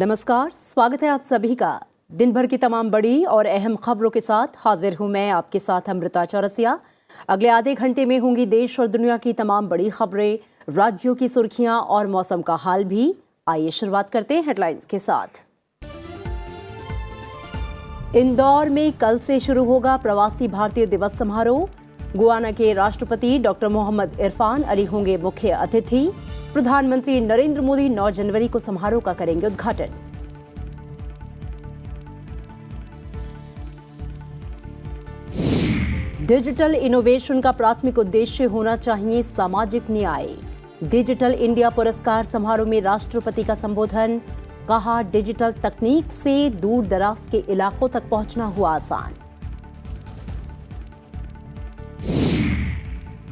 नमस्कार, स्वागत है आप सभी का। दिन भर की तमाम बड़ी और अहम खबरों के साथ हाजिर हूं मैं आपके साथ अमृता चौरसिया। अगले आधे घंटे में होंगी देश और दुनिया की तमाम बड़ी खबरें, राज्यों की सुर्खियां और मौसम का हाल भी। आइए शुरुआत करते हैं हेडलाइंस के साथ। इंदौर में कल से शुरू होगा प्रवासी भारतीय दिवस समारोह। गुयाना के राष्ट्रपति डॉक्टर मोहम्मद इरफान अली होंगे मुख्य अतिथि। प्रधानमंत्री नरेंद्र मोदी 9 जनवरी को समारोह का करेंगे उद्घाटन। डिजिटल इनोवेशन का प्राथमिक उद्देश्य होना चाहिए सामाजिक न्याय। डिजिटल इंडिया पुरस्कार समारोह में राष्ट्रपति का संबोधन। कहा, डिजिटल तकनीक से दूर दराज के इलाकों तक पहुंचना हुआ आसान।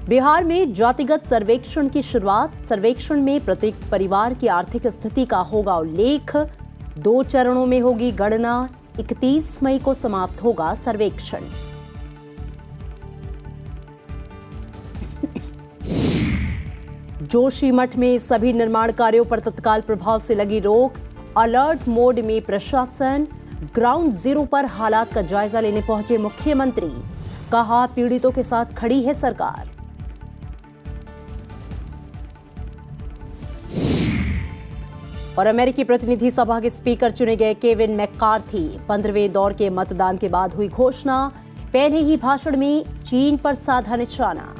बिहार में जातिगत सर्वेक्षण की शुरुआत। सर्वेक्षण में प्रत्येक परिवार की आर्थिक स्थिति का होगा उल्लेख। 2 चरणों में होगी गणना। 31 मई को समाप्त होगा सर्वेक्षण। जोशीमठ में सभी निर्माण कार्यों पर तत्काल प्रभाव से लगी रोक। अलर्ट मोड में प्रशासन। ग्राउंड जीरो पर हालात का जायजा लेने पहुंचे मुख्यमंत्री। कहा, पीड़ितों के साथ खड़ी है सरकार। और अमेरिकी प्रतिनिधि सभा के स्पीकर चुने गए केविन मैकार्थी। 15वें दौर के मतदान के बाद हुई घोषणा। पहले ही भाषण में चीन पर साधा निशाना।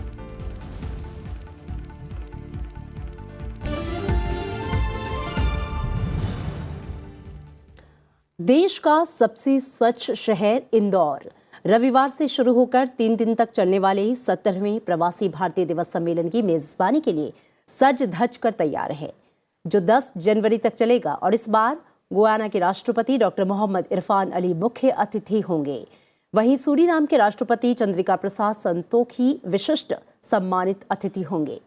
देश का सबसे स्वच्छ शहर इंदौर रविवार से शुरू होकर 3 दिन तक चलने वाले 17वें प्रवासी भारतीय दिवस सम्मेलन की मेजबानी के लिए सज धज कर तैयार है, जो 10 जनवरी तक चलेगा। और इस बार गुयाना के राष्ट्रपति डॉक्टर मोहम्मद इरफान अली मुख्य अतिथि होंगे। वहीं सूरीनाम के राष्ट्रपति चंद्रिका प्रसाद संतोखी विशिष्ट सम्मानित अतिथि होंगे।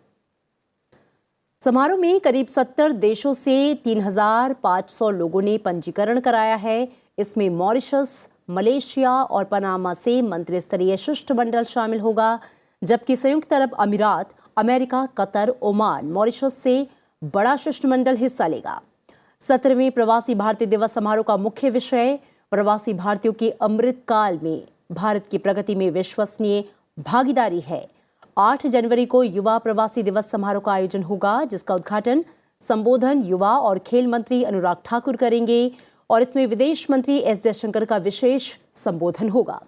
समारोह में करीब 70 देशों से 3500 लोगों ने पंजीकरण कराया है। इसमें मॉरिशस, मलेशिया और पनामा से मंत्री स्तरीय शिष्टमंडल शामिल होगा, जबकि संयुक्त अरब अमीरात, अमेरिका, कतर, ओमान, मॉरिशस से बड़ा शिष्टमंडल हिस्सा लेगा। 17वें प्रवासी भारतीय दिवस समारोह का मुख्य विषय प्रवासी भारतीयों के अमृतकाल में भारत की प्रगति में विश्वसनीय भागीदारी है। 8 जनवरी को युवा प्रवासी दिवस समारोह का आयोजन होगा, जिसका उद्घाटन संबोधन युवा और खेल मंत्री अनुराग ठाकुर करेंगे। और इसमें विदेश मंत्री एस जयशंकर का विशेष संबोधन होगा।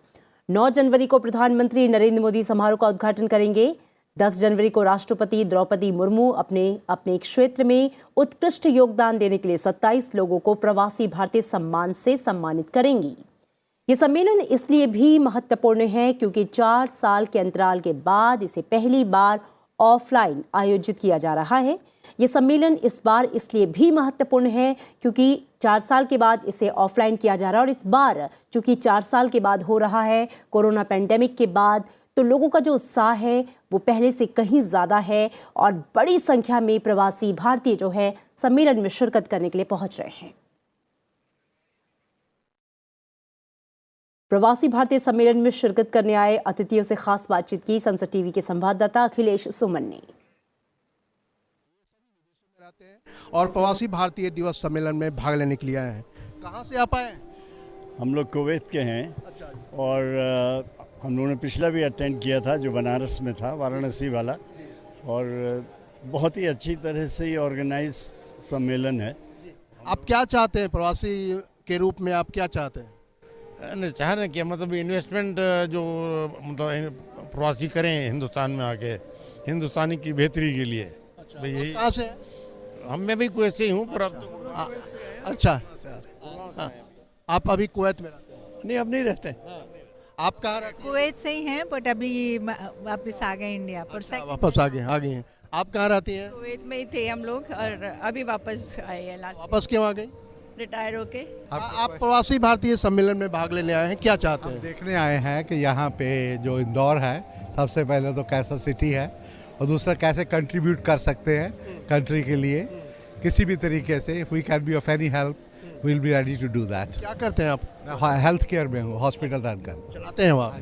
9 जनवरी को प्रधानमंत्री नरेंद्र मोदी समारोह का उद्घाटन करेंगे। 10 जनवरी को राष्ट्रपति द्रौपदी मुर्मू अपने क्षेत्र में उत्कृष्ट योगदान देने के लिए 27 लोगों को प्रवासी भारतीय सम्मान से सम्मानित करेंगी। ये सम्मेलन इसलिए भी महत्वपूर्ण है क्योंकि 4 साल के अंतराल के बाद इसे पहली बार ऑफलाइन आयोजित किया जा रहा है। ये सम्मेलन इस बार इसलिए भी महत्वपूर्ण है क्योंकि 4 साल के बाद इसे ऑफलाइन किया जा रहा है। और इस बार चूंकि 4 साल के बाद हो रहा है, कोरोना पैंडेमिक के बाद, तो लोगों का जो उत्साह है वो पहले से कहीं ज्यादा है और बड़ी संख्या में प्रवासी भारतीय जो है सम्मेलन में शिरकत करने के लिए पहुंच रहे हैं। प्रवासी भारतीय सम्मेलन में शिरकत करने आए अतिथियों से खास बातचीत की संसद टीवी के संवाददाता अखिलेश सुमन ने। और प्रवासी भारतीय दिवस सम्मेलन में भाग लेने के लिए आए हैं। कहाँ से आप आए? हम लोग कुवैत के हैं। और हम लोगों ने पिछला भी अटेंड किया था जो बनारस में था, वाराणसी वाला, और बहुत ही अच्छी तरह से ये ऑर्गेनाइज सम्मेलन है। आप क्या चाहते हैं प्रवासी के रूप में, आप क्या चाहते हैं? नहीं, चाह रहे हैं कि मतलब इन्वेस्टमेंट जो मतलब प्रवासी करें हिंदुस्तान में आके, हिंदुस्तानी की बेहतरी के लिए। अच्छा, कहाँ से? हम मैं भी कुवैत से ही हूँ, पर अब अच्छा, आप अभी कुवैत में रहते हैं? नहीं, अब नहीं रहते। आप कहाँ रहते हैं? कुवैत से ही हैं, बट अभी वापस आ गए इंडिया पर। वापस आ गए हैं। आप कहाँ रहती हैं? कुवैत में ही थे हम लोग और अभी वापस आए हैं। वापस क्यों आ गई? रिटायर होके। आप प्रवासी भारतीय सम्मेलन में भाग लेने आए हैं, क्या चाहते हैं? देखने आए हैं कि यहाँ पे जो इंदौर है, सबसे पहले तो कैसा सिटी है और दूसरा कैसे कंट्रीब्यूट कर सकते हैं कंट्री के लिए किसी भी तरीके से। If we can be of any help, we will be ready to do that. क्या करते हैं आप? हेल्थ केयर में हूँ, हॉस्पिटल रन कर चलाते हैं वहाँ।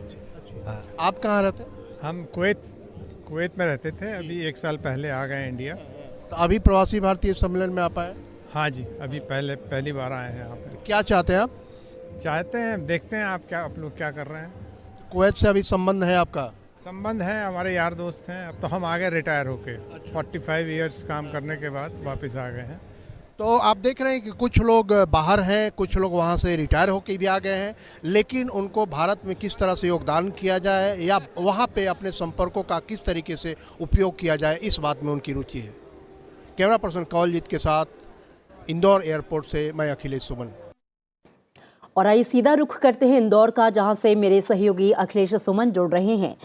आप कहाँ रहते हैं? हम कुवैत में रहते थे, अभी 1 साल पहले आ गए इंडिया। तो अभी प्रवासी भारतीय सम्मेलन में आप आए? हाँ जी, अभी पहली बार आए हैं यहाँ पे। क्या चाहते हैं आप? चाहते हैं, देखते हैं आप लोग क्या कर रहे हैं। कुवैत से अभी संबंध है आपका? संबंध है, हमारे यार दोस्त हैं। अब तो हम आ गए रिटायर होके, 45 इयर्स काम करने के बाद वापस आ गए हैं। तो आप देख रहे हैं कि कुछ लोग बाहर हैं, कुछ लोग वहाँ से रिटायर होके भी आ गए हैं, लेकिन उनको भारत में किस तरह से योगदान किया जाए या वहाँ पे अपने संपर्कों का किस तरीके से उपयोग किया जाए, इस बात में उनकी रुचि है। कैमरा पर्सन कवलजीत के साथ इंदौर एयरपोर्ट से मैं अखिलेश सुमन। और आइए सीधा रुख करते हैं इंदौर का, जहां से मेरे सहयोगी अखिलेश सुमन जुड़ रहे हैं।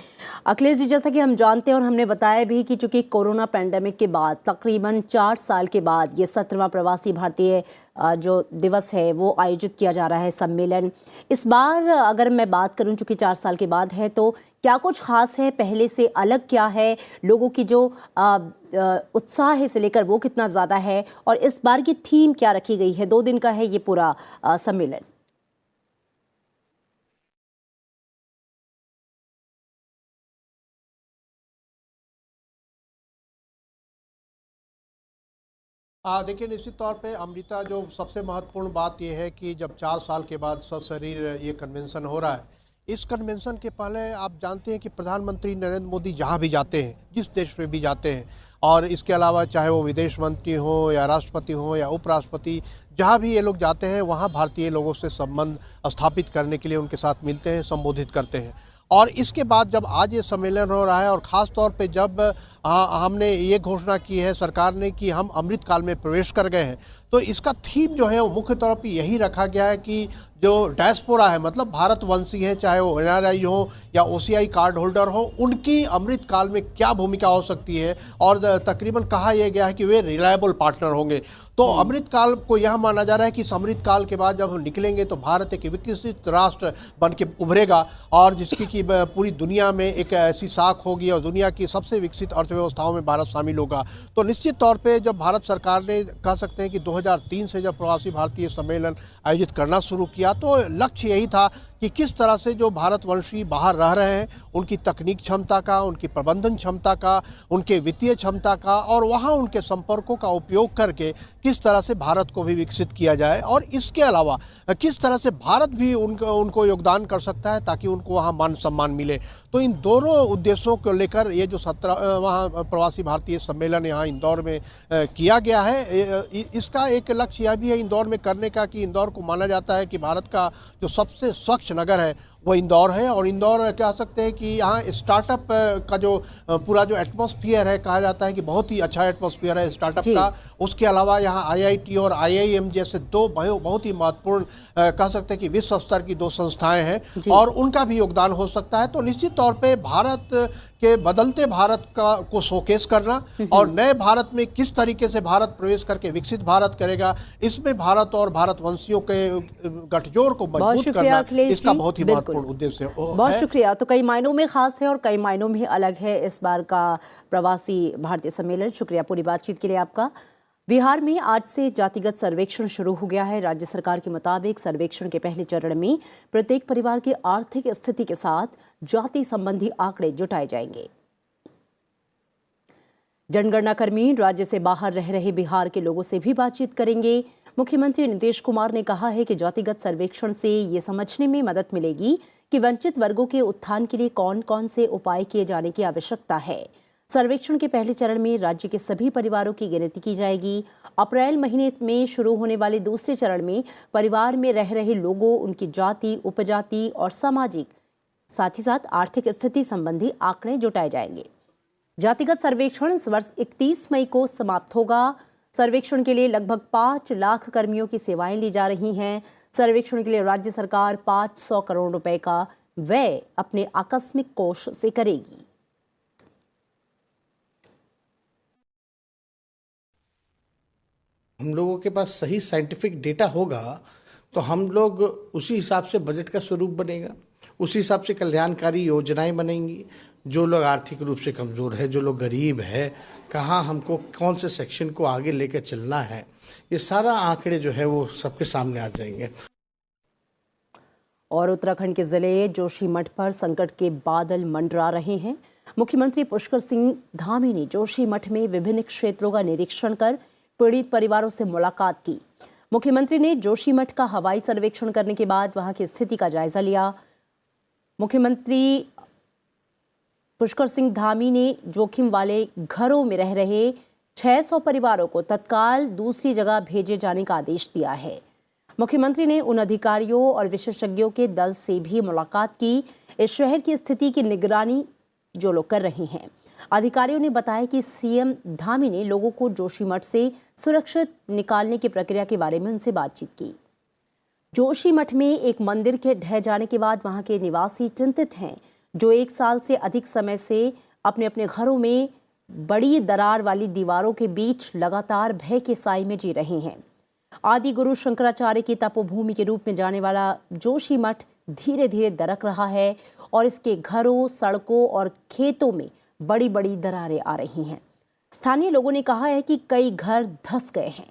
अखिलेश जी, जैसा कि हम जानते हैं और हमने बताया भी कि चूंकि कोरोना पैंडेमिक के बाद तकरीबन 4 साल के बाद ये 17वां प्रवासी भारतीय जो दिवस है वो आयोजित किया जा रहा है, सम्मेलन। इस बार अगर मैं बात करूं, चूंकि 4 साल के बाद है, तो क्या कुछ खास है, पहले से अलग क्या है, लोगों की जो उत्साह है इसे लेकर वो कितना ज़्यादा है, और इस बार की थीम क्या रखी गई है? 2 दिन का है ये पूरा सम्मेलन। देखिए, निश्चित तौर पे अमृता, जो सबसे महत्वपूर्ण बात यह है कि जब 4 साल के बाद सशरीर ये कन्वेंशन हो रहा है, इस कन्वेंशन के पहले आप जानते हैं कि प्रधानमंत्री नरेंद्र मोदी जहां भी जाते हैं, जिस देश में भी जाते हैं, और इसके अलावा चाहे वो विदेश मंत्री हो या राष्ट्रपति हो या उपराष्ट्रपति, जहां भी ये लोग जाते हैं वहां भारतीय लोगों से संबंध स्थापित करने के लिए उनके साथ मिलते हैं, संबोधित करते हैं। और इसके बाद जब आज ये सम्मेलन हो रहा है, और ख़ास तौर पे जब हमने ये घोषणा की है सरकार ने कि हम अमृत काल में प्रवेश कर गए हैं, तो इसका थीम जो है वो मुख्य तौर पे यही रखा गया है कि जो डायस्पोरा है, मतलब भारतवंशी है, चाहे वो एनआरआई हो या ओसीआई कार्ड होल्डर हो, उनकी अमृत काल में क्या भूमिका हो सकती है। और तकरीबन कहा यह गया है कि वे रिलायबल पार्टनर होंगे। तो अमृत काल को यह माना जा रहा है कि इस अमृत काल के बाद जब हम निकलेंगे तो भारत एक विकसित राष्ट्र बन के उभरेगा, और जिसकी कि पूरी दुनिया में एक ऐसी साख होगी और दुनिया की सबसे विकसित अर्थव्यवस्थाओं में भारत शामिल होगा। तो निश्चित तौर पे जब भारत सरकार ने, कह सकते हैं कि 2003 से जब प्रवासी भारतीय सम्मेलन आयोजित करना शुरू किया, तो लक्ष्य यही था कि किस तरह से जो भारतवंशी बाहर रह रहे हैं उनकी तकनीक क्षमता का, उनकी प्रबंधन क्षमता का, उनके वित्तीय क्षमता का, और वहाँ उनके संपर्कों का उपयोग करके किस तरह से भारत को भी विकसित किया जाए, और इसके अलावा किस तरह से भारत भी उनको योगदान कर सकता है ताकि उनको वहाँ मान सम्मान मिले। तो इन दोनों उद्देश्यों को लेकर ये जो 17वां प्रवासी भारतीय सम्मेलन यहाँ इंदौर में किया गया है, इसका एक लक्ष्य यह भी है इंदौर में करने का कि इंदौर को माना जाता है कि भारत का जो सबसे स्वच्छ नगर है वो इंदौर है। और इंदौर कह सकते हैं कि यहाँ स्टार्टअप का जो पूरा जो एटमॉस्फेयर है, कहा जाता है कि बहुत ही अच्छा एटमॉस्फेयर है स्टार्टअप का। उसके अलावा यहाँ आईआईटी और आईआईएम जैसे दो बहुत ही महत्वपूर्ण, कह सकते हैं कि विश्व स्तर की 2 संस्थाएं हैं, और उनका भी योगदान हो सकता है। तो निश्चित तौर पे भारत के बदलते भारत को शोकेस करना और नए भारत में किस तरीके से भारत प्रवेश करके विकसित भारत करेगा, इसमें भारत और भारतवंशियों के गठजोड़ को मजबूत करना इसका बहुत ही महत्वपूर्ण उद्देश्य है। बहुत शुक्रिया। तो कई मायनों में खास है और कई मायनों में अलग है इस बार का प्रवासी भारतीय सम्मेलन। शुक्रिया पूरी बातचीत के लिए आपका। बिहार में आज से जातिगत सर्वेक्षण शुरू हो गया है। राज्य सरकार के मुताबिक सर्वेक्षण के पहले चरण में प्रत्येक परिवार की आर्थिक स्थिति के साथ जाति संबंधी आंकड़े जुटाए जाएंगे। जनगणना कर्मी राज्य से बाहर रह रहे बिहार के लोगों से भी बातचीत करेंगे। मुख्यमंत्री नीतीश कुमार ने कहा है कि जातिगत सर्वेक्षण से ये समझने में मदद मिलेगी कि वंचित वर्गों के उत्थान के लिए कौन कौन से उपाय किए जाने की आवश्यकता है। सर्वेक्षण के पहले चरण में राज्य के सभी परिवारों की गिनती की जाएगी। अप्रैल महीने में शुरू होने वाले दूसरे चरण में परिवार में रह रहे लोगों, उनकी जाति, उपजाति और सामाजिक साथ ही साथ आर्थिक स्थिति संबंधी आंकड़े जुटाए जाएंगे। जातिगत सर्वेक्षण इस वर्ष 31 मई को समाप्त होगा। सर्वेक्षण के लिए लगभग 5 लाख कर्मियों की सेवाएं ली जा रही हैं। सर्वेक्षण के लिए राज्य सरकार 500 करोड़ रुपए का व्यय अपने आकस्मिक कोष से करेगी। हम लोगों के पास सही साइंटिफिक डेटा होगा तो हम लोग उसी हिसाब से बजट का स्वरूप बनेगा, उसी हिसाब से कल्याणकारी योजनाएं बनेंगी। जो लोग आर्थिक रूप से कमज़ोर है, जो लोग गरीब है, कहाँ हमको कौन से सेक्शन को आगे लेकर चलना है, ये सारा आंकड़े जो है वो सबके सामने आ जाएंगे। और उत्तराखंड के जिले जोशीमठ पर संकट के बादल मंडरा रहे हैं। मुख्यमंत्री पुष्कर सिंह धामी ने जोशीमठ में विभिन्न क्षेत्रों का निरीक्षण कर पीड़ित परिवारों से मुलाकात की। मुख्यमंत्री ने जोशीमठ का हवाई सर्वेक्षण करने के बाद वहां की स्थिति का जायजा लिया। मुख्यमंत्री पुष्कर सिंह धामी ने जोखिम वाले घरों में रह रहे 600 परिवारों को तत्काल दूसरी जगह भेजे जाने का आदेश दिया है। मुख्यमंत्री ने उन अधिकारियों और विशेषज्ञों के दल से भी मुलाकात की, इस शहर की स्थिति की निगरानी जो लोग कर रहे हैं। अधिकारियों ने बताया कि सीएम धामी ने लोगों को जोशीमठ से सुरक्षित निकालने की प्रक्रिया के बारे में उनसे बातचीत की। जोशीमठ में एक मंदिर के ढह जाने के बाद वहां के निवासी चिंतित हैं, जो 1 साल से अधिक समय से अपने अपने घरों में बड़ी दरार वाली दीवारों के बीच लगातार भय के साए में जी रहे हैं। आदि गुरु शंकराचार्य की तपोभूमि के रूप में जाने वाला जोशीमठ धीरे धीरे दरक रहा है और इसके घरों, सड़कों और खेतों में बड़ी बड़ी दरारें आ रही हैं। स्थानीय लोगों ने कहा है कि कई घर धंस गए हैं।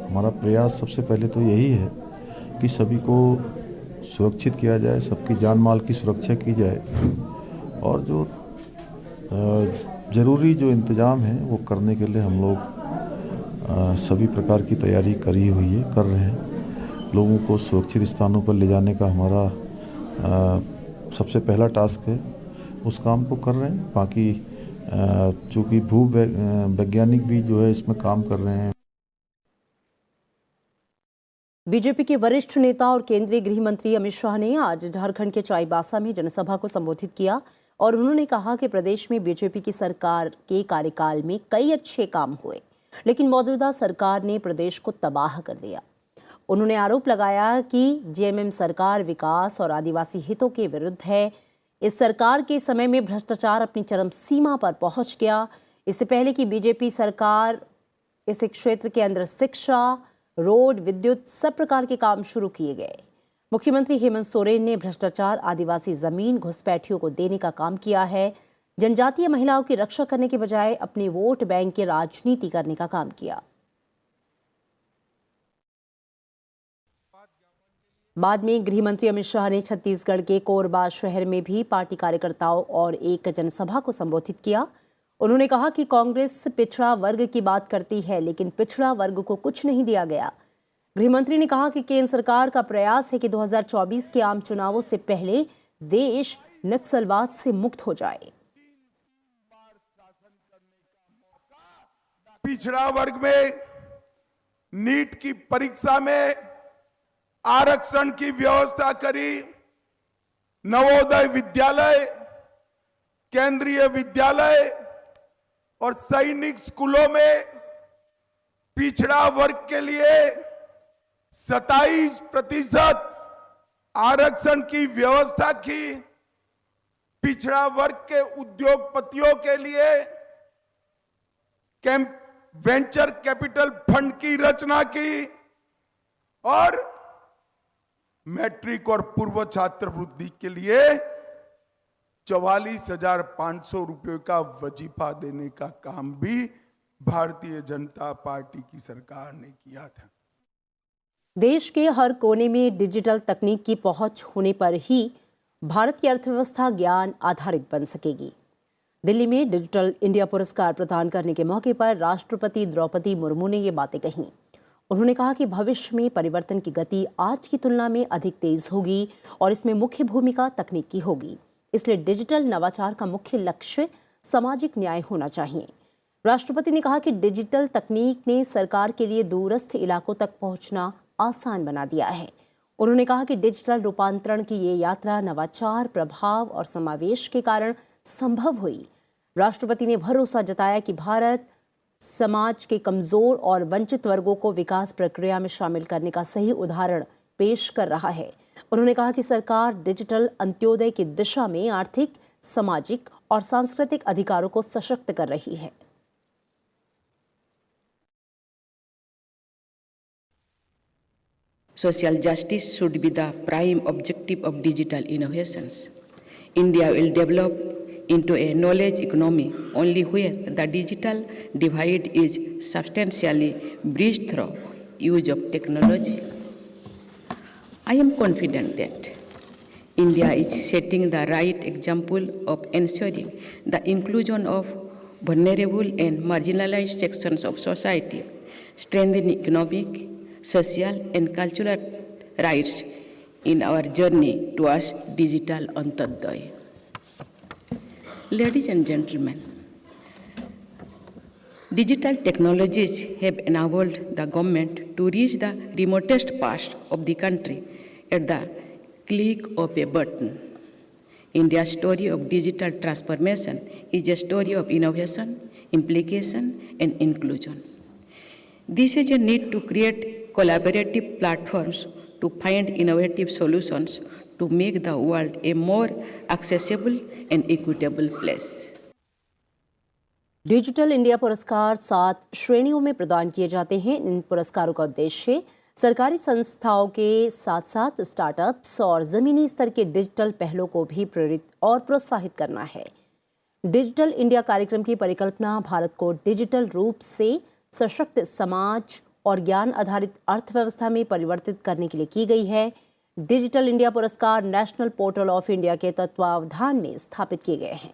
हमारा प्रयास सबसे पहले तो यही है कि सभी को सुरक्षित किया जाए, सबकी जान माल की सुरक्षा की जाए और जो ज़रूरी जो इंतज़ाम है वो करने के लिए हम लोग सभी प्रकार की तैयारी कर रहे हैं। लोगों को सुरक्षित स्थानों पर ले जाने का हमारा सबसे पहला टास्क है, उस काम को कर रहे हैं। बाकी चूँकि वैज्ञानिक भी जो है इसमें काम कर रहे हैं। बीजेपी के वरिष्ठ नेता और केंद्रीय गृह मंत्री अमित शाह ने आज झारखंड के चाईबासा में जनसभा को संबोधित किया और उन्होंने कहा कि प्रदेश में बीजेपी की सरकार के कार्यकाल में कई अच्छे काम हुए, लेकिन मौजूदा सरकार ने प्रदेश को तबाह कर दिया। उन्होंने आरोप लगाया कि जेएमएम सरकार विकास और आदिवासी हितों के विरुद्ध है। इस सरकार के समय में भ्रष्टाचार अपनी चरम सीमा पर पहुंच गया। इससे पहले कि बीजेपी सरकार इस क्षेत्र के अंदर शिक्षा, रोड, विद्युत सब प्रकार के काम शुरू किए गए। मुख्यमंत्री हेमंत सोरेन ने भ्रष्टाचार, आदिवासी जमीन घुसपैठियों को देने का काम किया है। जनजातीय महिलाओं की रक्षा करने के बजाय अपने वोट बैंक की राजनीति करने का काम किया। बाद में गृह मंत्री अमित शाह ने छत्तीसगढ़ के कोरबा शहर में भी पार्टी कार्यकर्ताओं और एक जनसभा को संबोधित किया। उन्होंने कहा कि कांग्रेस पिछड़ा वर्ग की बात करती है, लेकिन पिछड़ा वर्ग को कुछ नहीं दिया गया। गृह मंत्री ने कहा कि केंद्र सरकार का प्रयास है कि 2024 के आम चुनावों से पहले देश नक्सलवाद से मुक्त हो जाए। पिछड़ा वर्ग में नीट की परीक्षा में आरक्षण की व्यवस्था करी। नवोदय विद्यालय, केंद्रीय विद्यालय और सैनिक स्कूलों में पिछड़ा वर्ग के लिए 27% आरक्षण की व्यवस्था की। पिछड़ा वर्ग के उद्योगपतियों के लिए वेंचर कैपिटल फंड की रचना की और मैट्रिक और पूर्व छात्रवृत्ति के लिए 44,500 रुपये का वजीफा देने का काम भी भारतीय जनता पार्टी की सरकार ने किया था। देश के हर कोने में डिजिटल तकनीक की पहुंच होने पर ही भारत की अर्थव्यवस्था ज्ञान आधारित बन सकेगी। दिल्ली में डिजिटल इंडिया पुरस्कार प्रदान करने के मौके पर राष्ट्रपति द्रौपदी मुर्मू ने ये बातें कहीं। उन्होंने कहा कि भविष्य में परिवर्तन की गति आज की तुलना में अधिक तेज होगी और इसमें मुख्य भूमिका तकनीक की होगी। इसलिए डिजिटल नवाचार का मुख्य लक्ष्य सामाजिक न्याय होना चाहिए। राष्ट्रपति ने कहा कि डिजिटल तकनीक ने सरकार के लिए दूरस्थ इलाकों तक पहुंचना आसान बना दिया है। उन्होंने कहा कि डिजिटल रूपांतरण की ये यात्रा नवाचार, प्रभाव और समावेश के कारण संभव हुई। राष्ट्रपति ने भरोसा जताया कि भारत समाज के कमजोर और वंचित वर्गों को विकास प्रक्रिया में शामिल करने का सही उदाहरण पेश कर रहा है। उन्होंने कहा कि सरकार डिजिटल अंत्योदय की दिशा में आर्थिक, सामाजिक और सांस्कृतिक अधिकारों को सशक्त कर रही है। Social justice should be the prime objective of digital innovations. India will develop into a knowledge economy only when the digital divide is substantially bridged through use of technology. I am confident that India is setting the right example of ensuring the inclusion of vulnerable and marginalized sections of society, strengthening economic, social, and cultural rights in our journey towards digital Antyodaya. Ladies and gentlemen, digital technologies have enabled the government to reach the remotest parts of the country at the click of a button. India's story of digital transformation is a story of innovation, implication, and inclusion. This is a need to create collaborative platforms to find innovative solutions to make the world a more accessible and equitable place. Digital India पुरस्कार 7 श्रेणियों में प्रदान किए जाते हैं। इन पुरस्कारों का उद्देश्य सरकारी संस्थाओं के साथ साथ स्टार्टअप्स और जमीनी स्तर के डिजिटल पहलों को भी प्रेरित और प्रोत्साहित करना है। डिजिटल इंडिया कार्यक्रम की परिकल्पना भारत को डिजिटल रूप से सशक्त समाज और ज्ञान आधारित अर्थव्यवस्था में परिवर्तित करने के लिए की गई है। डिजिटल इंडिया पुरस्कार नेशनल पोर्टल ऑफ इंडिया के तत्वावधान में स्थापित किए गए हैं।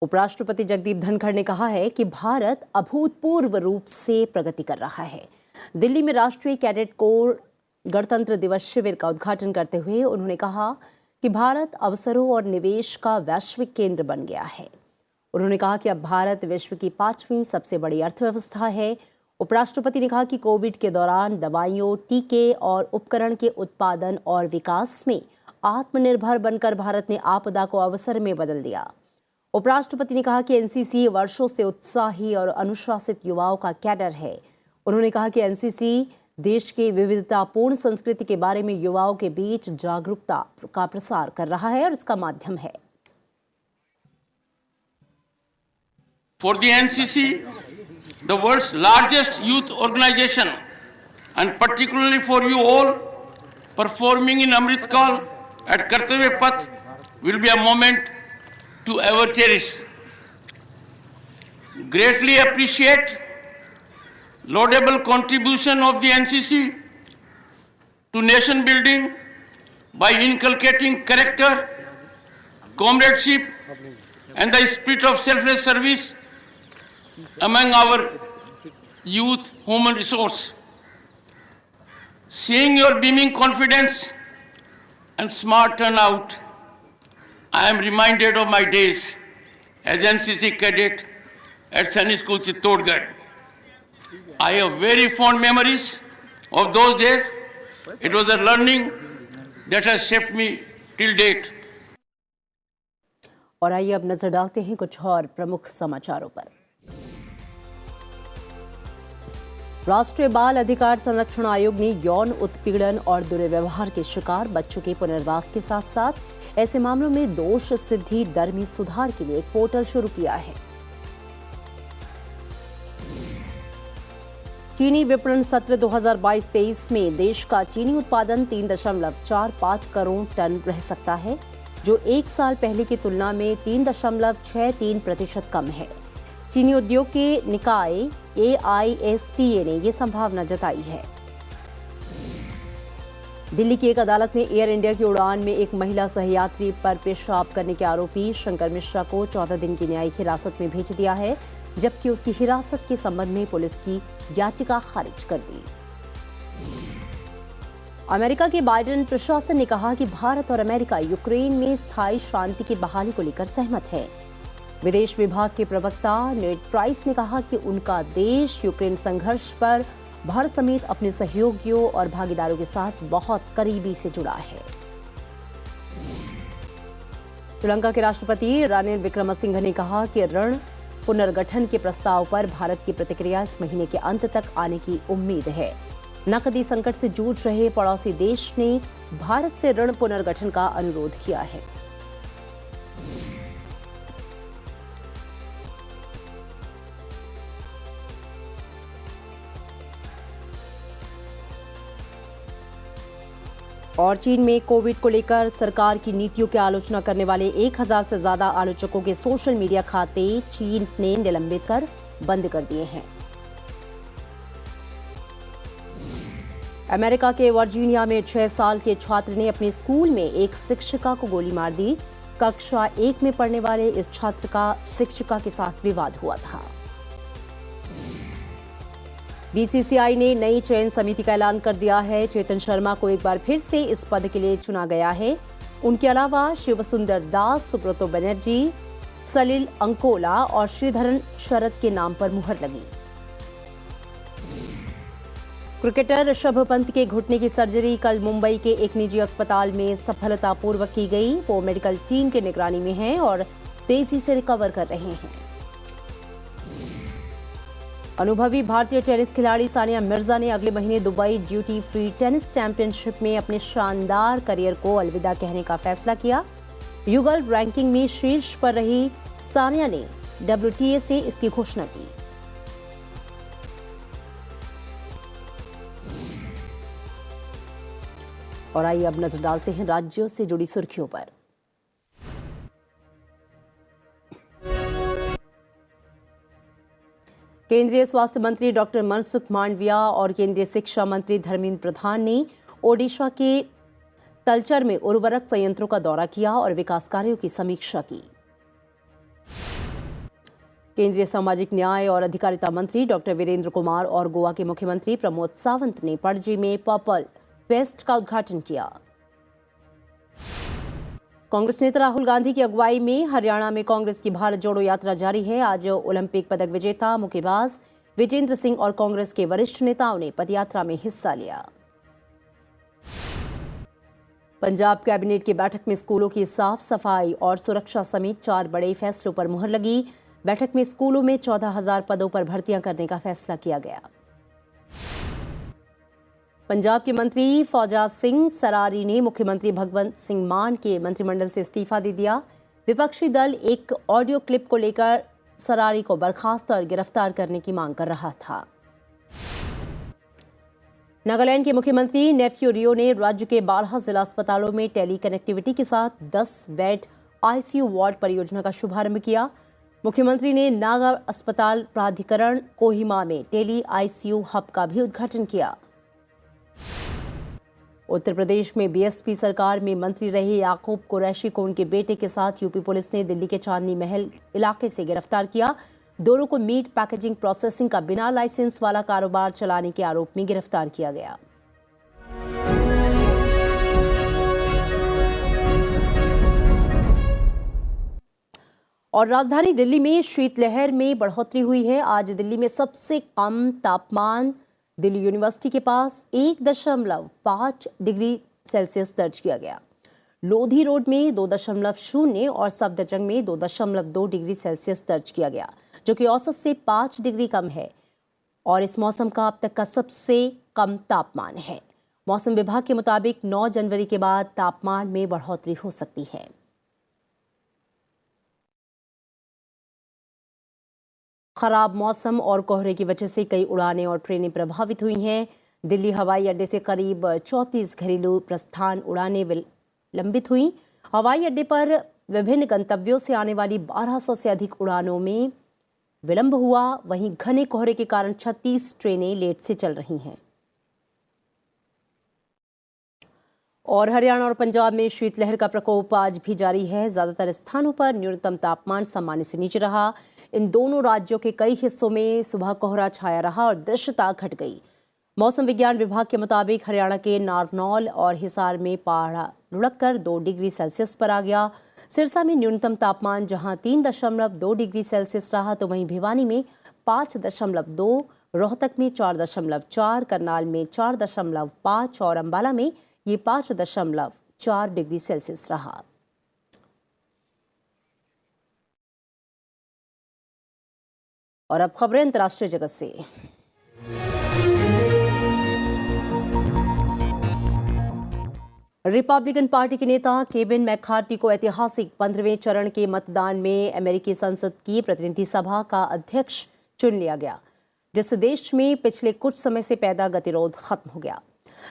उपराष्ट्रपति जगदीप धनखड़ ने कहा है कि भारत अभूतपूर्व रूप से प्रगति कर रहा है। दिल्ली में राष्ट्रीय कैडेट कोर गणतंत्र दिवस शिविर का उद्घाटन करते हुए उन्होंने कहा कि भारत अवसरों और निवेश का वैश्विक केंद्र बन गया है। उन्होंने कहा कि अब भारत विश्व की 5वीं सबसे बड़ी अर्थव्यवस्था है। उपराष्ट्रपति ने कहा कि कोविड के दौरान दवाइयों, टीके और उपकरण के उत्पादन और विकास में आत्मनिर्भर बनकर भारत ने आपदा को अवसर में बदल दिया। उपराष्ट्रपति ने कहा कि एनसीसी वर्षों से उत्साही और अनुशासित युवाओं का कैडर है। उन्होंने कहा कि एनसीसी देश की विविधतापूर्ण संस्कृति के बारे में युवाओं के बीच जागरूकता का प्रसार कर रहा है और इसका माध्यम है। For the NCC, the world's largest youth organization, and particularly for you all, performing in Amrit Kaal at Kartavya Path will be a moment to ever cherish. Greatly appreciate laudable contribution of the NCC to nation building by inculcating character, comradeship, and the spirit of selfless service among our youth human resource. Seeing your beaming confidence and smart turnout, I am reminded of my days as NCC cadet at Sainik School Chittorgarh. I have very fond memories of those days. It was a learning that has shaped me till date. और आइए अब नजर डालते हैं कुछ और प्रमुख समाचारों पर। राष्ट्रीय बाल अधिकार संरक्षण आयोग ने यौन उत्पीड़न और दुर्व्यवहार के शिकार बच्चों के पुनर्वास के साथ साथ ऐसे मामलों में दोष सिद्धि दर में सुधार के लिए एक पोर्टल शुरू किया है। चीनी विपणन सत्र 2022-23 में देश का चीनी उत्पादन 3.45 करोड़ टन रह सकता है, जो एक साल पहले की तुलना में 3.63% कम है। चीनी उद्योग के निकाय AISTA ने ये संभावना जताई है। दिल्ली की एक अदालत ने एयर इंडिया की उड़ान में एक महिला सहयात्री पर पेशाब करने के आरोपी शंकर मिश्रा को 14 दिन की न्यायिक हिरासत में भेज दिया है, जबकि उसकी हिरासत के संबंध में पुलिस की याचिका खारिज कर दी। अमेरिका के बाइडेन प्रशासन ने कहा कि भारत और अमेरिका यूक्रेन में स्थायी शांति की बहाली को लेकर सहमत है। विदेश विभाग के प्रवक्ता नेड प्राइस ने कहा कि उनका देश यूक्रेन संघर्ष पर भारत समेत अपने सहयोगियों और भागीदारों के साथ बहुत करीबी से जुड़ा है। श्रीलंका के राष्ट्रपति रानिल विक्रमसिंघे ने कहा कि ऋण पुनर्गठन के प्रस्ताव पर भारत की प्रतिक्रिया इस महीने के अंत तक आने की उम्मीद है। नकदी संकट से जूझ रहे पड़ोसी देश ने भारत से ऋण पुनर्गठन का अनुरोध किया है। और चीन में कोविड को लेकर सरकार की नीतियों की आलोचना करने वाले 1000 से ज्यादा आलोचकों के सोशल मीडिया खाते चीन ने निलंबित कर बंद कर दिए हैं। अमेरिका के वर्जीनिया में 6 साल के छात्र ने अपने स्कूल में एक शिक्षिका को गोली मार दी। कक्षा 1 में पढ़ने वाले इस छात्र का शिक्षिका के साथ विवाद हुआ था। बीसीसीआई ने नई चयन समिति का ऐलान कर दिया है। चेतन शर्मा को एक बार फिर से इस पद के लिए चुना गया है। उनके अलावा शिवसुंदर दास, सुब्रतो बनर्जी, सलिल अंकोला और श्रीधरन शरद के नाम पर मुहर लगी। क्रिकेटर ऋषभ पंत के घुटने की सर्जरी कल मुंबई के एक निजी अस्पताल में सफलतापूर्वक की गई। वो मेडिकल टीम के निगरानी में हैं और तेजी से रिकवर कर रहे हैं। अनुभवी भारतीय टेनिस खिलाड़ी सानिया मिर्जा ने अगले महीने Dubai duty free tennis championship में अपने शानदार करियर को अलविदा कहने का फैसला किया। युगल रैंकिंग में शीर्ष पर रही सानिया ने WTA से इसकी घोषणा की। और आइए अब नजर डालते हैं राज्यों से जुड़ी सुर्खियों पर। केंद्रीय स्वास्थ्य मंत्री डॉक्टर मनसुख मांडविया और केंद्रीय शिक्षा मंत्री धर्मेंद्र प्रधान ने ओडिशा के तलचर में उर्वरक संयंत्रों का दौरा किया और विकास कार्यों की समीक्षा की। केंद्रीय सामाजिक न्याय और अधिकारिता मंत्री डॉक्टर वीरेंद्र कुमार और गोवा के मुख्यमंत्री प्रमोद सावंत ने पणजी में पर्पल फेस्ट का उद्घाटन किया। कांग्रेस नेता राहुल गांधी की अगुवाई में हरियाणा में कांग्रेस की भारत जोड़ो यात्रा जारी है। आज ओलंपिक पदक विजेता मुक्केबाज विजेंद्र सिंह और कांग्रेस के वरिष्ठ नेताओं ने पदयात्रा में हिस्सा लिया। पंजाब कैबिनेट की बैठक में स्कूलों की साफ सफाई और सुरक्षा समेत 4 बड़े फैसलों पर मुहर लगी। बैठक में स्कूलों में 14,000 पदों पर भर्तियां करने का फैसला किया गया। पंजाब के मंत्री फौजा सिंह सरारी ने मुख्यमंत्री भगवंत सिंह मान के मंत्रिमंडल से इस्तीफा दे दिया। विपक्षी दल एक ऑडियो क्लिप को लेकर सरारी को बर्खास्त और गिरफ्तार करने की मांग कर रहा था। नागालैंड के मुख्यमंत्री नेफ्यू रियो ने राज्य के 12 जिला अस्पतालों में टेली कनेक्टिविटी के साथ 10 बेड ICU वार्ड परियोजना का शुभारंभ किया। मुख्यमंत्री ने नागा अस्पताल प्राधिकरण कोहिमा में टेली ICU हब का भी उद्घाटन किया। उत्तर प्रदेश में बीएसपी सरकार में मंत्री रहे याकूब कुरैशी को उनके बेटे के साथ यूपी पुलिस ने दिल्ली के चांदनी महल इलाके से गिरफ्तार किया। दोनों को मीट पैकेजिंग प्रोसेसिंग का बिना लाइसेंस वाला कारोबार चलाने के आरोप में गिरफ्तार किया गया। और राजधानी दिल्ली में शीतलहर में बढ़ोतरी हुई है। आज दिल्ली में सबसे कम तापमान दिल्ली यूनिवर्सिटी के पास 1.5 डिग्री सेल्सियस दर्ज किया गया। लोधी रोड में 2.0 और सफदरजंग में 2.2 डिग्री सेल्सियस दर्ज किया गया, जो कि औसत से 5 डिग्री कम है और इस मौसम का अब तक का सबसे कम तापमान है। मौसम विभाग के मुताबिक 9 जनवरी के बाद तापमान में बढ़ोतरी हो सकती है। खराब मौसम और कोहरे की वजह से कई उड़ानें और ट्रेनें प्रभावित हुई हैं। दिल्ली हवाई अड्डे से करीब 34 घरेलू प्रस्थान उड़ानें विलंबित हुई। हवाई अड्डे पर विभिन्न गंतव्यों से आने वाली 1200 से अधिक उड़ानों में विलंब हुआ। वहीं घने कोहरे के कारण 36 ट्रेनें लेट से चल रही हैं। और हरियाणा और पंजाब में शीतलहर का प्रकोप आज भी जारी है। ज्यादातर स्थानों पर न्यूनतम तापमान सामान्य से नीचे रहा। इन दोनों राज्यों के कई हिस्सों में सुबह कोहरा छाया रहा और दृश्यता घट गई। मौसम विज्ञान विभाग के मुताबिक हरियाणा के नारनौल और हिसार में पारा लुढ़ककर 2 डिग्री सेल्सियस पर आ गया। सिरसा में न्यूनतम तापमान जहां 3.2 डिग्री सेल्सियस रहा, तो वहीं भिवानी में 5.2, रोहतक में 4.4, करनाल में 4.5 और अंबाला में ये 5.4 डिग्री सेल्सियस रहा। और अब खबरें अंतर्राष्ट्रीय जगत से। रिपब्लिकन पार्टी के नेता केविन मैकार्थी को ऐतिहासिक 15वें चरण के मतदान में अमेरिकी संसद की प्रतिनिधि सभा का अध्यक्ष चुन लिया गया, जिससे देश में पिछले कुछ समय से पैदा गतिरोध खत्म हो गया।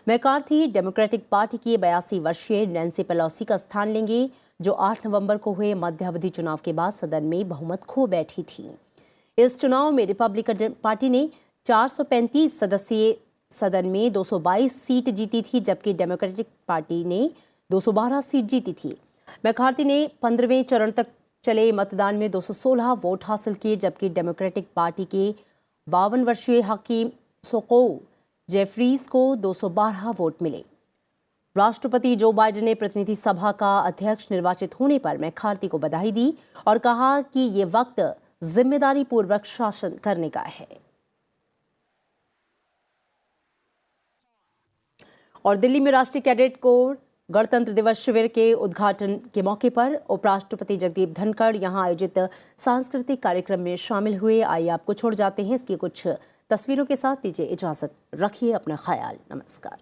मैकार्थी डेमोक्रेटिक पार्टी की 82 वर्षीय नैन्सी पेलोसी का स्थान लेंगे, जो 8 नवंबर को हुए मध्यावधि चुनाव के बाद सदन में बहुमत खो बैठी थी। इस चुनाव में रिपब्लिकन पार्टी ने 435 सदस्यीय सदन में 222 सीट जीती थी, जबकि डेमोक्रेटिक पार्टी ने 212 सीट जीती थी। मैकार्थी ने 15वें चरण तक चले मतदान में 216 वोट हासिल किए, जबकि डेमोक्रेटिक पार्टी के 52 वर्षीय हकीम सोको जेफरीज को 212 वोट मिले। राष्ट्रपति जो बाइडेन ने प्रतिनिधि सभा का अध्यक्ष निर्वाचित होने पर मैकार्थी को बधाई दी और कहा कि ये वक्त जिम्मेदारी पूर्वक शासन करने का है। और दिल्ली में राष्ट्रीय कैडेट कोर गणतंत्र दिवस शिविर के उद्घाटन के मौके पर उपराष्ट्रपति जगदीप धनखड़ यहां आयोजित सांस्कृतिक कार्यक्रम में शामिल हुए। आइए आपको छोड़ जाते हैं इसकी कुछ तस्वीरों के साथ। दीजिए इजाजत, रखिए अपना ख्याल। नमस्कार।